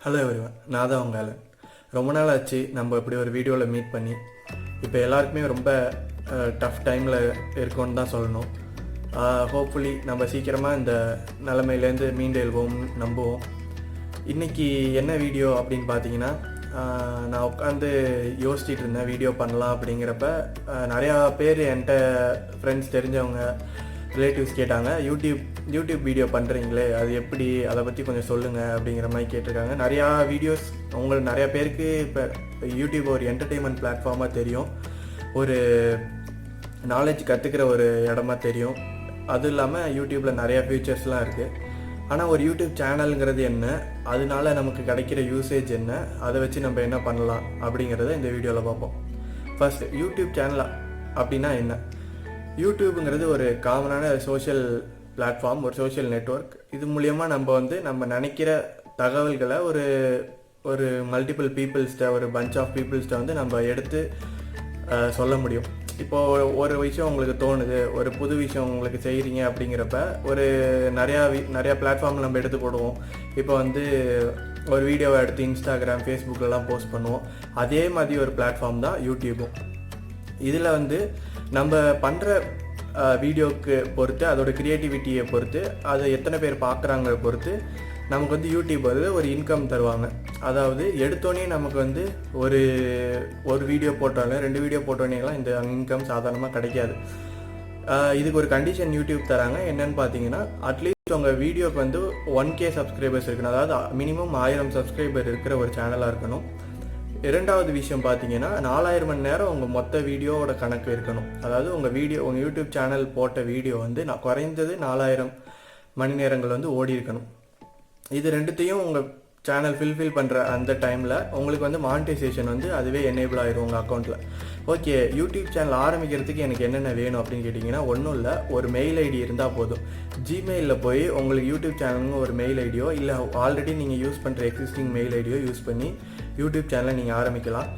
Hello everyone, நான் தான் உங்கள் ALLAN. ரொம்ப நாள் ஆச்சு நம்ம இப்படி ஒரு வீடியோவில் மீட் பண்ணி. இப்போ எல்லாருக்குமே ரொம்ப டஃப் டைமில் இருக்கோன்னு தான் சொல்லணும். ஹோப்ஃபுல்லி நம்ம சீக்கிரமாக இந்த நிலைமையிலேருந்து மீண்டு எழுவோம் நம்புவோம். இன்றைக்கி என்ன வீடியோ அப்படின்னு பார்த்தீங்கன்னா, நான் உட்காந்து யோசிச்சுட்டு இருந்தேன் வீடியோ பண்ணலாம் அப்படிங்கிறப்ப நிறையா பேர் என்கிட்ட ஃப்ரெண்ட்ஸ் தெரிஞ்சவங்க ரிலேட்டிவ்ஸ் கேட்டாங்க, யூடியூப் வீடியோ பண்ணுறீங்களே அது எப்படி, அதை பற்றி கொஞ்சம் சொல்லுங்கள் அப்படிங்கிற மாதிரி கேட்டிருக்காங்க. நிறையா வீடியோஸ் உங்களுக்கு நிறையா பேருக்கு இப்போ யூடியூப் ஒரு என்டர்டெயின்மெண்ட் பிளாட்ஃபார்மாக தெரியும், ஒரு நாலேஜ் கற்றுக்கிற ஒரு இடமா தெரியும். அதுவும் இல்லாமல் யூடியூப்பில் நிறையா ஃபியூச்சர்ஸ்லாம் இருக்குது. ஆனால் ஒரு யூடியூப் சேனலுங்கிறது என்ன, அதனால நமக்கு கிடைக்கிற யூசேஜ் என்ன, அதை வச்சு நம்ம என்ன பண்ணலாம் அப்படிங்கிறத இந்த வீடியோவில் பார்ப்போம். ஃபர்ஸ்ட், யூடியூப் சேனல் அப்படின்னா என்ன? யூடியூப்புங்கிறது ஒரு காமனான சோஷியல் பிளாட்ஃபார்ம், ஒரு சோஷியல் நெட்வொர்க். இது மூலியமாக நம்ம நினைக்கிற தகவல்களை ஒரு மல்டிபிள் பீப்புள்ஸ்கிட்ட, ஒரு பஞ்ச் ஆஃப் பீப்புள்ஸ்கிட்ட வந்து நம்ம எடுத்து சொல்ல முடியும். இப்போது ஒரு விஷயம் உங்களுக்கு தோணுது, ஒரு புது விஷயம் உங்களுக்கு செய்கிறீங்க அப்படிங்கிறப்ப ஒரு நிறையா பிளாட்ஃபார்மில் நம்ம எடுத்து போடுவோம். இப்போ வந்து ஒரு வீடியோவை எடுத்து இன்ஸ்டாகிராம், ஃபேஸ்புக்கிலலாம் போஸ்ட் பண்ணுவோம். அதே மாதிரி ஒரு பிளாட்ஃபார்ம் தான் யூடியூபும். இதில் வந்து நம்ம பண்ணுற வீடியோவுக்கு பொறுத்து, அதோட க்ரியேட்டிவிட்டியை பொறுத்து, அதை எத்தனை பேர் பார்க்குறாங்க பொறுத்து நமக்கு வந்து யூடியூப் வந்து ஒரு இன்கம் தருவாங்க. அதாவது எடுத்தோடனே நமக்கு வந்து ஒரு வீடியோ போட்டோன்னே, 2 வீடியோ போட்டோன்னேலாம் இந்த இன்கம் சாதாரணமாக கிடைக்காது. இதுக்கு ஒரு கண்டிஷன் யூடியூப் தராங்க. என்னன்னு பார்த்தீங்கன்னா, அட்லீஸ்ட் உங்கள் வீடியோக்கு வந்து 1K சப்ஸ்கிரைபர்ஸ் இருக்கணும். அதாவது மினிமம் 1000 சப்ஸ்கிரைபர் இருக்கிற ஒரு சேனலாக இருக்கணும். இரண்டாவது விஷயம் பார்த்தீங்கன்னா, 4000 மணி நேரம் உங்கள் மொத்த வீடியோவோட கணக்கு இருக்கணும். அதாவது உங்கள் யூடியூப் சேனல் போட்ட வீடியோ வந்து குறைந்தது 4000 மணி நேரங்கள் வந்து ஓடி இருக்கணும். இது ரெண்டுத்தையும் உங்கள் சேனல் ஃபில்ஃபில் பண்ணுற அந்த டைமில் உங்களுக்கு வந்து மானிட்டைசேஷன் வந்து அதுவே எனேபிள் ஆயிரும் உங்கள் அக்கௌண்ட்டில். ஓகே, யூடியூப் சேனல் ஆரம்பிக்கிறதுக்கு எனக்கு என்னென்ன வேணும் அப்படின்னு கேட்டிங்கன்னா, ஒன்றும் இல்லை, ஒரு மெயில் ஐடி இருந்தால் போதும். ஜிமெயிலில் போய் உங்களுக்கு யூடியூப் சேனலுங்க ஒரு மெயில் ஐடியோ, இல்லை ஆல்ரெடி நீங்கள் யூஸ் பண்ணுற எக்ஸிஸ்டிங் மெயில் ஐடியோ யூஸ் பண்ணி யூடியூப் சேனலை நீங்கள் ஆரம்பிக்கலாம்.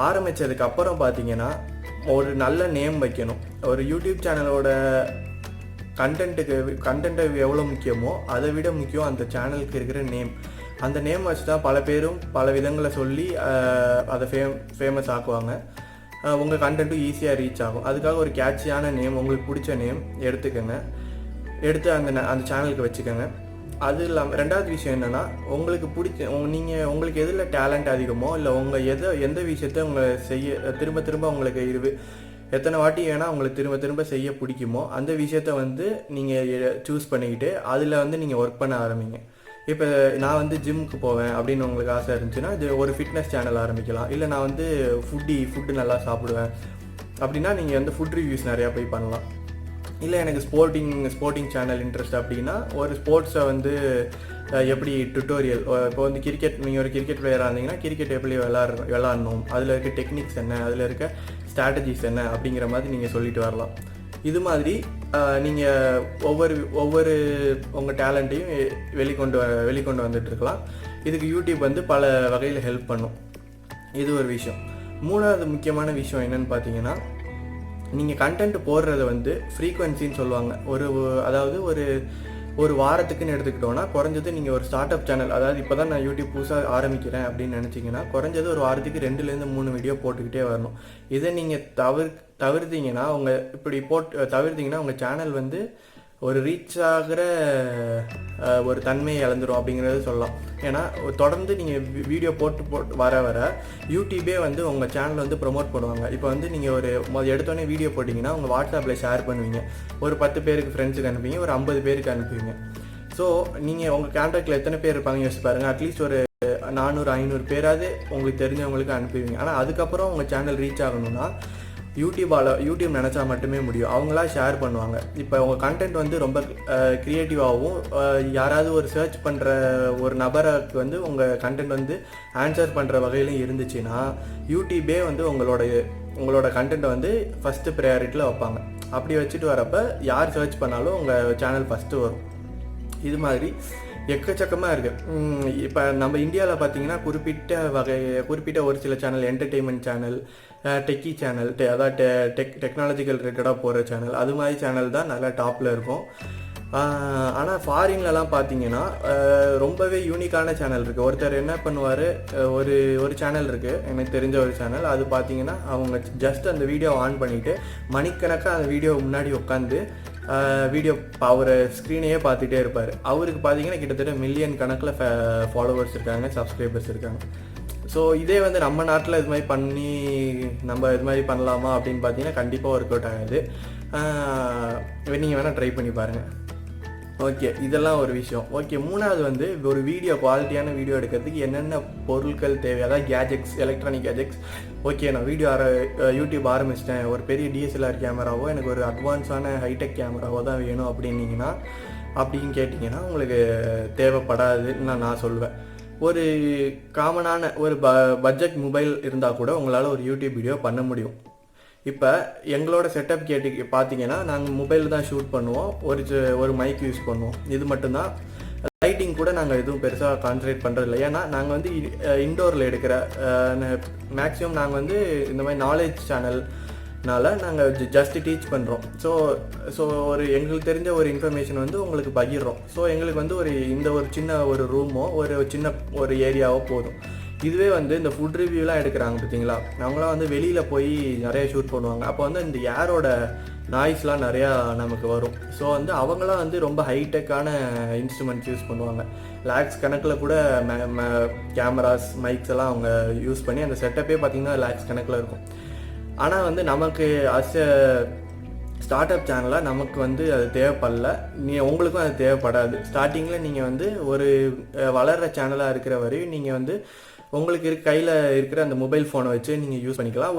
ஆரம்பித்ததுக்கப்புறம் பார்த்தீங்கன்னா, ஒரு நல்ல நேம் வைக்கணும். ஒரு யூடியூப் சேனலோட கண்டென்ட்டு எவ்வளோ முக்கியமோ அதை விட முக்கியம் அந்த சேனலுக்கு இருக்கிற நேம். அந்த நேம் வச்சு தான் பல பேரும் பல விதங்களை சொல்லி அதை ஃபேமஸ் ஆக்குவாங்க. உங்கள் கண்டென்ட்டும் ஈஸியாக ரீச் ஆகும். அதுக்காக ஒரு கேட்சியான நேம், உங்களுக்கு பிடிச்ச நேம் எடுத்துக்கோங்க. எடுத்து அந்த சேனலுக்கு வச்சுக்கோங்க. அது இல்லாமல் ரெண்டாவது விஷயம் என்னென்னா, உங்களுக்கு உங்களுக்கு எதில் டேலண்ட் அதிகமோ, இல்லை எந்த விஷயத்த திரும்ப உங்களுக்கு எத்தனை வாட்டி வேணால் உங்களுக்கு திரும்ப செய்ய பிடிக்குமோ அந்த விஷயத்த வந்து நீங்கள் சூஸ் பண்ணிக்கிட்டு அதில் வந்து நீங்கள் ஒர்க் பண்ண ஆரம்பிங்க. இப்போ நான் வந்து ஜிம்முக்கு போவேன் அப்படின்னு உங்களுக்கு ஆசை இருந்துச்சுன்னா ஒரு ஃபிட்னஸ் சேனல் ஆரம்பிக்கலாம். இல்லை நான் வந்து ஃபுட்டு நல்லா சாப்பிடுவேன் அப்படின்னா நீங்கள் வந்து ஃபுட் ரிவ்யூஸ் நிறையா போய் பண்ணலாம். இல்லை எனக்கு ஸ்போர்ட்டிங் சேனல் இன்ட்ரெஸ்ட் அப்படின்னா ஒரு ஸ்போர்ட்ஸை வந்து எப்படி டுட்டோரியல், இப்போ வந்து நீங்கள் ஒரு கிரிக்கெட் பிளேயராக இருந்தீங்கன்னா கிரிக்கெட் எப்படி விளாடணும், அதில் இருக்க டெக்னிக்ஸ் என்ன, அதில் இருக்க ஸ்ட்ராட்டஜிஸ் என்ன அப்படிங்கிற மாதிரி நீங்கள் சொல்லிட்டு வரலாம். இது மாதிரி நீங்கள் ஒவ்வொரு உங்கள் டேலண்ட்டையும் வெளிக்கொண்டு வந்துட்டுருக்கலாம். இதுக்கு யூடியூப் வந்து பல வகையில் ஹெல்ப் பண்ணும். இது ஒரு விஷயம். மூணாவது முக்கியமான விஷயம் என்னென்னு பார்த்தீங்கன்னா, நீங்கள் கண்டென்ட் போடுறத வந்து ஃப்ரீக்வன்சின்னு சொல்லுவாங்க. அதாவது ஒரு வாரத்துக்குன்னு எடுத்துக்கிட்டோன்னா, குறைஞ்சது நீங்கள் ஒரு ஸ்டார்ட் அப் சேனல், அதாவது இப்போ தான் நான் யூடியூப் புதுசாக ஆரம்பிக்கிறேன் அப்படின்னு நினச்சிங்கன்னா, குறைஞ்சது ஒரு வாரத்துக்கு 2லேருந்து 3 வீடியோ போட்டுக்கிட்டே வரணும். இதை நீங்கள் தவிர்த்தீங்கன்னா உங்கள் சேனல் வந்து ஒரு ரீச் ஆகிற ஒரு தன்மையை இழந்துடும் அப்படிங்கிறது சொல்லலாம். ஏன்னா தொடர்ந்து நீங்கள் வீடியோ போட்டு வர யூடியூபே வந்து உங்கள் சேனல் வந்து ப்ரொமோட் பண்ணுவாங்க. இப்போ வந்து நீங்கள் எடுத்தோடனே வீடியோ போட்டிங்கன்னா உங்கள் வாட்ஸ்அப்பில் ஷேர் பண்ணுவீங்க. ஒரு 10 பேருக்கு ஃப்ரெண்ட்ஸுக்கு அனுப்புவீங்க, ஒரு 50 பேருக்கு அனுப்புவீங்க. ஸோ நீங்கள் உங்கள் கான்டாக்டில் எத்தனை பேர் இருப்பாங்க யோசிச்சு பாருங்கள். அட்லீஸ்ட் ஒரு 400-500 பேராவது உங்களுக்கு தெரிஞ்சவங்களுக்கு அனுப்புவீங்க. ஆனால் அதுக்கப்புறம் உங்கள் சேனல் ரீச் ஆகணும்னா யூடியூப் நினச்சா மட்டுமே முடியும். அவங்களாம் ஷேர் பண்ணுவாங்க. இப்போ உங்கள் கண்டென்ட் வந்து ரொம்ப க்ரியேட்டிவாகவும், யாராவது ஒரு சர்ச் பண்ணுற ஒரு நபருக்கு வந்து உங்கள் கண்டென்ட் வந்து ஆன்சர் பண்ணுற வகையிலும் இருந்துச்சுன்னா யூடியூபே வந்து உங்களோட கண்டென்ட்டை வந்து ஃபஸ்ட்டு ப்ரையாரிட்டியில் வைப்பாங்க. அப்படி வச்சுட்டு வரப்போ யார் சர்ச் பண்ணாலும் உங்கள் சேனல் ஃபஸ்ட்டு வரும். இது மாதிரி எக்கச்சக்கமாக இருக்குது. இப்போ நம்ம இந்தியாவில் பார்த்தீங்கன்னா குறிப்பிட்ட ஒரு சில channel, entertainment channel, techie channel, அதாவது டெக்னாலஜிக்கல் ரிலேட்டடாக போகிற சேனல், அது மாதிரி சேனல் தான் நல்லா டாப்பில் இருக்கும். ஆனால் ஃபாரின்லலாம் பார்த்தீங்கன்னா ரொம்பவே யூனிக்கான சேனல் இருக்குது. ஒருத்தர் என்ன பண்ணுவார், ஒரு சேனல் இருக்குது எனக்கு தெரிஞ்ச ஒரு சேனல். அது பார்த்தீங்கன்னா அவங்க ஜஸ்ட் அந்த வீடியோ ஆன் பண்ணிவிட்டு மணிக்கணக்காக அந்த வீடியோ முன்னாடி உட்காந்து வீடியோ அவர் ஸ்க்ரீனையே பார்த்துட்டே இருப்பார். அவருக்கு பார்த்தீங்கன்னா கிட்டத்தட்ட மில்லியன் கணக்கில் ஃபாலோவர்ஸ் இருக்காங்க, சப்ஸ்கிரைபர்ஸ் இருக்காங்க. ஸோ இதே வந்து நம்ம நாட்டில் இது மாதிரி பண்ணி நம்ம இது மாதிரி பண்ணலாமா அப்படின்னு பார்த்தீங்கன்னா கண்டிப்பாக ஒர்க் அவுட் ஆகாது. நீங்கள் வேணால் ட்ரை பண்ணி பாருங்கள். ஓகே, இதெல்லாம் ஒரு விஷயம். ஓகே, மூணாவது வந்து ஒரு வீடியோ குவாலிட்டியான வீடியோ எடுக்கிறதுக்கு என்னென்ன பொருட்கள் தேவை, அதாவது கேஜெட்ஸ், எலக்ட்ரானிக் கேஜெட்ஸ். ஓகே, நான் யூடியூப் ஆரம்பிச்சிட்டேன், ஒரு பெரிய டிஎஸ்எல்ஆர் கேமராவோ எனக்கு ஒரு அட்வான்ஸான ஹைடெக் கேமராவோ தான் வேணும் அப்படின்னு கேட்டிங்கன்னா உங்களுக்கு தேவைப்படாதுன்னு நான் சொல்லுவேன். ஒரு காமனான ஒரு பட்ஜெட் மொபைல் இருந்தால் கூட உங்களால் ஒரு யூடியூப் வீடியோ பண்ண முடியும். இப்போ எங்களோட செட்டப் பார்த்தீங்கன்னா நாங்கள் மொபைல் தான் ஷூட் பண்ணுவோம், ஒரு மைக் யூஸ் பண்ணுவோம், இது மட்டும்தான். லைட்டிங் கூட நாங்கள் எதுவும் பெருசாக கான்சன்ட்ரேட் பண்ணுறதில்ல. ஏன்னா நாங்கள் வந்து இன்டோரில் எடுக்கிற மேக்ஸிமம் நாங்கள் வந்து இந்த மாதிரி நாலேஜ் சேனல்னால நாங்கள் ஜஸ்ட் டீச் பண்ணுறோம். ஸோ எங்களுக்கு தெரிஞ்ச ஒரு இன்ஃபர்மேஷன் வந்து உங்களுக்கு பகிர்றோம். ஸோ எங்களுக்கு வந்து ஒரு சின்ன ஒரு ரூமோ ஒரு ஏரியாவோ போதும். இதுவே வந்து இந்த ஃபுட் ரிவ்யூலாம் எடுக்கிறாங்க பார்த்தீங்களா, அவங்களாம் வந்து வெளியில் போய் நிறைய ஷூட் பண்ணுவாங்க. அப்போ வந்து இந்த ஏரோட நாய்ஸ்லாம் நிறையா நமக்கு வரும். ஸோ வந்து அவங்களாம் வந்து ரொம்ப ஹைடெக்கான இன்ஸ்ட்ருமெண்ட்ஸ் யூஸ் பண்ணுவாங்க. லேக்ஸ் கணக்கில் கூட கேமராஸ், மைக்ஸ் எல்லாம் அவங்க யூஸ் பண்ணி அந்த செட்டப்பே பார்த்திங்கன்னா லேக்ஸ் கணக்கில் இருக்கும். ஆனால் வந்து நமக்கு ஸ்டார்ட் அப் சேனலாக நமக்கு வந்து அது தேவைப்படல, உங்களுக்கும் அது தேவைப்படாது. ஸ்டார்டிங்கில் நீங்கள் வந்து ஒரு வளர்கிற சேனலாக இருக்கிற வரையும் நீங்கள் வந்து உங்களுக்கு கையில் இருக்கிற அந்த மொபைல் ஃபோனை வச்சு நீங்கள் யூஸ் பண்ணிக்கலாம்.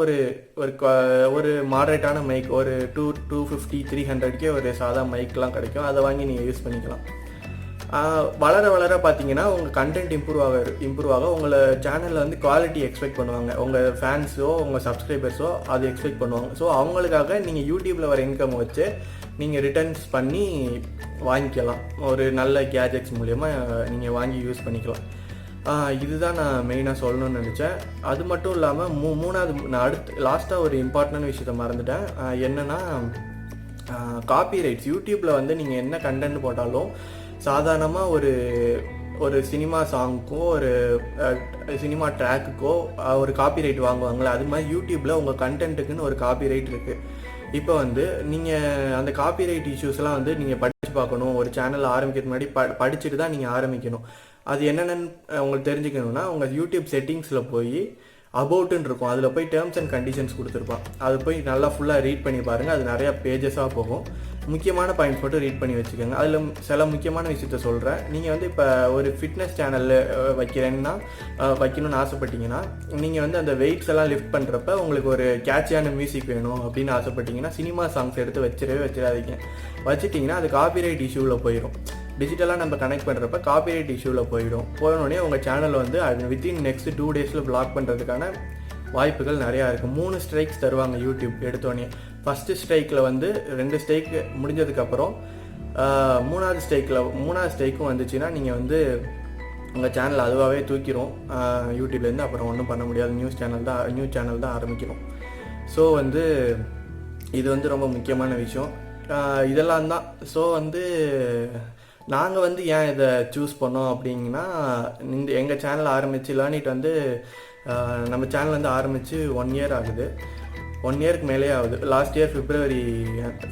ஒரு மாடரேட்டான மைக், ஒரு 250 300 ஒரு சாதா மைக்லாம் கிடைக்கும், அதை வாங்கி நீங்கள் யூஸ் பண்ணிக்கலாம். வளர பார்த்தீங்கன்னா உங்கள் கண்டென்ட் இம்ப்ரூவ் ஆக உங்களை சேனலில் வந்து குவாலிட்டி எக்ஸ்பெக்ட் பண்ணுவாங்க. உங்கள் ஃபேன்ஸோ உங்கள் சப்ஸ்கிரைபர்ஸோ அது எக்ஸ்பெக்ட் பண்ணுவாங்க. ஸோ அவங்களுக்காக நீங்கள் யூடியூப்பில் வர இன்கம் வச்சு நீங்கள் ரிட்டர்ன்ஸ் பண்ணி வாங்கிக்கலாம். ஒரு நல்ல கேஜெட்ஸ் மூலயமா நீங்கள் வாங்கி யூஸ் பண்ணிக்கலாம். இதுதான் நான் மெயினாக சொல்லணும்னு நினச்சேன். அது மட்டும் இல்லாமல் மூணாவது நான் லாஸ்ட்டாக ஒரு இம்பார்ட்டன்டான விஷயத்தை மறந்துட்டேன். என்னென்னா காப்பிரைட்ஸ். யூடியூப்பில் வந்து நீங்கள் என்ன கண்டென்ட் போட்டாலும் சாதாரணமாக ஒரு சினிமா சாங்க்கோ ஒரு சினிமா ட்ராக்குக்கோ ஒரு காப்பிரைட் வாங்குவாங்களே, அது மாதிரி யூடியூப்பில் உங்கள் கண்டென்ட்டுக்குன்னு ஒரு காப்பிரைட் இருக்குது. இப்போ வந்து நீங்கள் அந்த காப்பிரைட் இஷ்யூஸ்லாம் வந்து நீங்கள் படித்து பார்க்கணும். ஒரு சேனல் ஆரம்பிக்கிறது முன்னாடி படிச்சுட்டு தான் நீங்கள் ஆரம்பிக்கணும். அது என்னென்னு உங்களுக்கு தெரிஞ்சுக்கணுன்னா உங்கள் யூடியூப் செட்டிங்ஸில் போய் அபவுட்டுன்னு இருக்கும், அதில் போய் டேர்ம்ஸ் அண்ட் கண்டிஷன்ஸ் கொடுத்துருப்பான். அது போய் நல்லா ஃபுல்லாக ரீட் பண்ணி பாருங்கள். அது நிறையா பேஜஸாக போகும். முக்கியமான பாயிண்ட்ஸ் மட்டும் ரீட் பண்ணி வச்சுக்கோங்க. அதில் சில முக்கியமான விஷயத்த சொல்கிறேன். நீங்கள் வந்து இப்போ ஒரு ஃபிட்னஸ் சேனலில் வைக்கணும்னு ஆசைப்பட்டீங்கன்னா, நீங்கள் வந்து அந்த வெயிட்ஸ் எல்லாம் லிஃப்ட் பண்ணுறப்ப உங்களுக்கு ஒரு கேட்சியான மியூசிக் வேணும் அப்படின்னு ஆசைப்பட்டீங்கன்னா சினிமா சாங்ஸ் எடுத்து வச்சிடாதீங்க. வச்சுட்டிங்கன்னா அது காப்பிரைட் இஷ்யூவில் போயிடும். டிஜிட்டலாக நம்ம கனெக்ட் பண்ணுறப்ப காப்பிரைட் இஷ்யூவில் போயிடனே உங்கள் சேனலை வந்து அது வித்தின் நெக்ஸ்ட் 2 days பிளாக் பண்ணுறதுக்கான வாய்ப்புகள் நிறையா இருக்குது. 3 ஸ்ட்ரைக்ஸ் தருவாங்க யூடியூப் எடுத்தோடனே. ஃபஸ்ட்டு ஸ்ட்ரைக்கில் வந்து 2 ஸ்ட்ரைக்கு முடிஞ்சதுக்கப்புறம் மூணாவது ஸ்ட்ரைக்கும் வந்துச்சுன்னா நீங்கள் வந்து உங்கள் சேனல் அதுவாகவே தூக்கிடும் யூடியூப்லேருந்து. அப்புறம் ஒன்றும் பண்ண முடியாது, நியூ சேனல் தான் ஆரம்பிக்கணும். ஸோ வந்து இது வந்து ரொம்ப முக்கியமான விஷயம். இதெல்லாம் தான். ஸோ வந்து நாங்கள் வந்து ஏன் இதை சூஸ் பண்ணோம் அப்படிங்கன்னா, எங்கள் சேனல் ஆரம்பித்து லேர்னிட் வந்து நம்ம சேனல் வந்து ஆரம்பித்து 1 year ஆகுது. 1 yearக்கு மேலே ஆகுது. லாஸ்ட் இயர்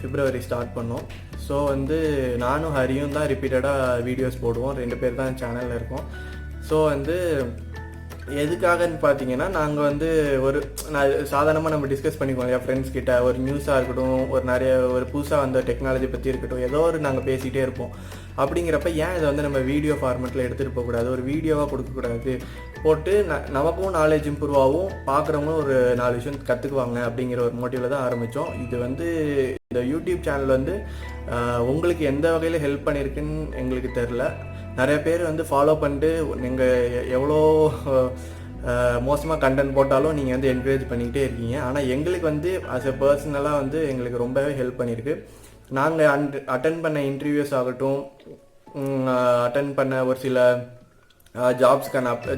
பிப்ரவரி ஸ்டார்ட் பண்ணோம். ஸோ வந்து நானும் ஹரியும் தான் ரிப்பீட்டடாக வீடியோஸ் போடுவோம். 2 பேர் தான் சேனலில் இருக்கோம். ஸோ வந்து எதுக்காகன்னு பார்த்தீங்கன்னா, நாங்கள் வந்து சாதாரணமாக நம்ம டிஸ்கஸ் பண்ணிக்குவோம் என் ஃப்ரெண்ட்ஸ் கிட்ட. ஒரு நியூஸாக இருக்கட்டும், ஒரு புதுசாக வந்த டெக்னாலஜி பற்றி இருக்கட்டும், ஏதோ நாங்கள் பேசிகிட்டே இருப்போம். அப்படிங்கிறப்ப ஏன் இதை வந்து நம்ம வீடியோ ஃபார்மேட்டில் எடுத்துகிட்டு போகக்கூடாது, ஒரு வீடியோவாக கொடுக்கக்கூடாது, போட்டு நமக்கும் நாலேஜ் இம்ப்ரூவ் ஆகும், பார்க்குறவங்களும் ஒரு 4 விஷயம் கற்றுக்குவாங்க அப்படிங்கிற ஒரு மோட்டிவில் தான் ஆரம்பித்தோம். இது வந்து இந்த யூடியூப் சேனல் வந்து உங்களுக்கு எந்த வகையில் ஹெல்ப் பண்ணியிருக்குன்னு எங்களுக்கு தெரில. நிறைய பேர் வந்து ஃபாலோ பண்ணிட்டு நீங்கள் எவ்வளோ மோசமாக கண்டென்ட் போட்டாலும் நீங்கள் வந்து என்கரேஜ் பண்ணிக்கிட்டே இருக்கீங்க. ஆனால் எங்களுக்கு வந்து ஆஸ் எ பர்சனலாக வந்து எங்களுக்கு ரொம்பவே ஹெல்ப் பண்ணியிருக்கு. நாங்கள் அட்டன் பண்ண இன்டர்வியூஸ் ஆகட்டும், அட்டன் பண்ண ஒரு சில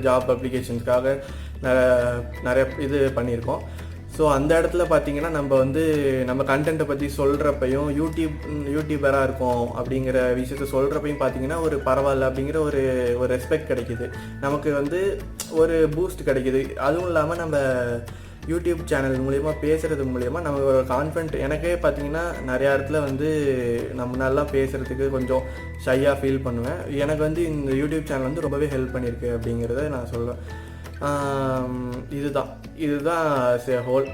ஜாப் அப்ளிகேஷன்ஸ்க்காக நிறைய இது பண்ணியிருக்கோம். ஸோ அந்த இடத்துல பார்த்தீங்கன்னா நம்ம வந்து நம்ம கண்டென்ட்டை பற்றி சொல்கிறப்பையும் யூடியூபராக இருக்கோம் அப்படிங்கிற விஷயத்த சொல்கிறப்பையும் பார்த்தீங்கன்னா ஒரு பரவாயில்ல அப்படிங்கிற ஒரு ஒரு ரெஸ்பெக்ட் கிடைக்கிது, நமக்கு வந்து ஒரு பூஸ்ட் கிடைக்கிது. அதுவும் இல்லாமல் நம்ம யூடியூப் சேனல் மூலிமா பேசுகிறது மூலிமா நம்ம ஒரு கான்ஃபிடென்ட், எனக்கே பார்த்தீங்கன்னா நிறையா இடத்துல வந்து நம்ம நல்லா பேசுகிறதுக்கு கொஞ்சம் ஷையாக ஃபீல் பண்ணுவேன். எனக்கு வந்து இந்த யூடியூப் சேனல் வந்து ரொம்பவே ஹெல்ப் பண்ணியிருக்கு அப்படிங்கிறத நான் சொல்லுவேன். இதுதான் ஹோல்.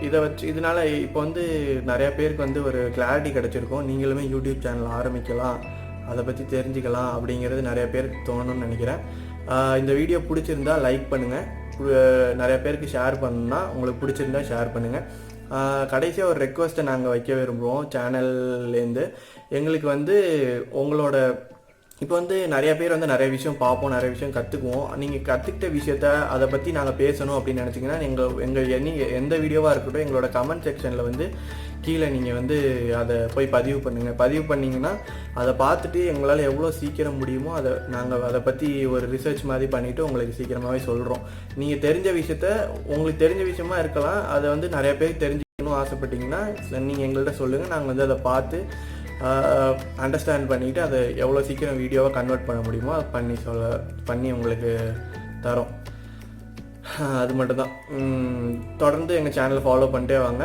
இதனால் இப்போ வந்து நிறையா பேருக்கு வந்து ஒரு கிளாரிட்டி கிடச்சிருக்கும். நீங்களுமே யூடியூப் சேனல் ஆரம்பிக்கலாம், அதை பற்றி தெரிஞ்சுக்கலாம் அப்படிங்கிறது நிறைய பேருக்கு தோணுன்னு நினைக்கிறேன். இந்த வீடியோ பிடிச்சிருந்தா லைக் பண்ணுங்கள், நிறைய பேருக்கு ஷேர் பண்ணணுன்னா உங்களுக்கு பிடிச்சிருந்தா ஷேர் பண்ணுங்கள். கடைசியாக ஒரு ரெக்வஸ்ட்டை நாங்கள் வைக்க விரும்புவோம் சேனல்லேருந்து. எங்களுக்கு வந்து உங்களோட இப்போ வந்து நிறைய பேர் வந்து நிறைய விஷயம் பார்ப்போம், நிறைய விஷயம் கற்றுக்குவோம். நீங்கள் கற்றுக்கிட்ட விஷயத்த அதை பற்றி நாங்கள் பேசணும் அப்படின்னு நினச்சிங்கன்னா நீங்கள் எந்த வீடியோவாக இருக்கட்டும் எங்களோட கமெண்ட் செக்ஷனில் வந்து கீழே நீங்கள் வந்து அதை போய் பதிவு பண்ணுங்கள். பதிவு பண்ணிங்கன்னா அதை பார்த்துட்டு எங்களால் எவ்வளோ சீக்கிரம் முடியுமோ நாங்கள் அதை பற்றி ஒரு ரிசர்ச் மாதிரி பண்ணிவிட்டு உங்களுக்கு சீக்கிரமாகவே சொல்கிறோம். நீங்கள் தெரிஞ்ச விஷயத்த உங்களுக்கு தெரிஞ்ச விஷயமா இருக்கலாம், அதை வந்து நிறைய பேர் தெரிஞ்சுக்கணும் ஆசைப்பட்டீங்கன்னா நீங்கள் எங்கள்கிட்ட சொல்லுங்கள். நாங்கள் வந்து அதை பார்த்து அண்டர்ஸ்டாண்ட் பண்ணிவிட்டு அதை எவ்வளோ சீக்கிரம் வீடியோவை கன்வெர்ட் பண்ண முடியுமோ அதை பண்ணி உங்களுக்கு தரோம். அது மட்டும்தான். தொடர்ந்து எங்கள் சேனலை ஃபாலோ பண்ணிட்டே வாங்க.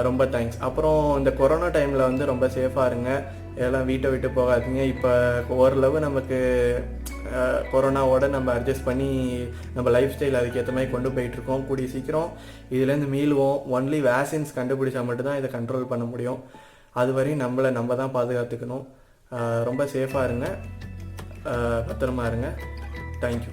ரொம்ப தேங்க்ஸ். அப்புறம் இந்த கொரோனா டைமில் வந்து ரொம்ப சேஃபாக இருங்க, எல்லாம் வீட்டை விட்டு போகாதீங்க. இப்போ ஓரளவு நமக்கு கொரோனாவோட நம்ம அட்ஜஸ்ட் பண்ணி நம்ம லைஃப் ஸ்டைல் அதுக்கேற்ற மாதிரி கொண்டு போயிட்டுருக்கோம். கூடிய சீக்கிரம் இதுலேருந்து மீளுவோம். ஒன்லி வேக்சின்ஸ் கண்டுபிடிச்சா மட்டும்தான் இதை கண்ட்ரோல் பண்ண முடியும். அது வரையும் நம்ம தான் பாதுகாத்துக்கணும். ரொம்ப சேஃபாக இருங்க, பத்திரமா இருங்க. தேங்க்யூ.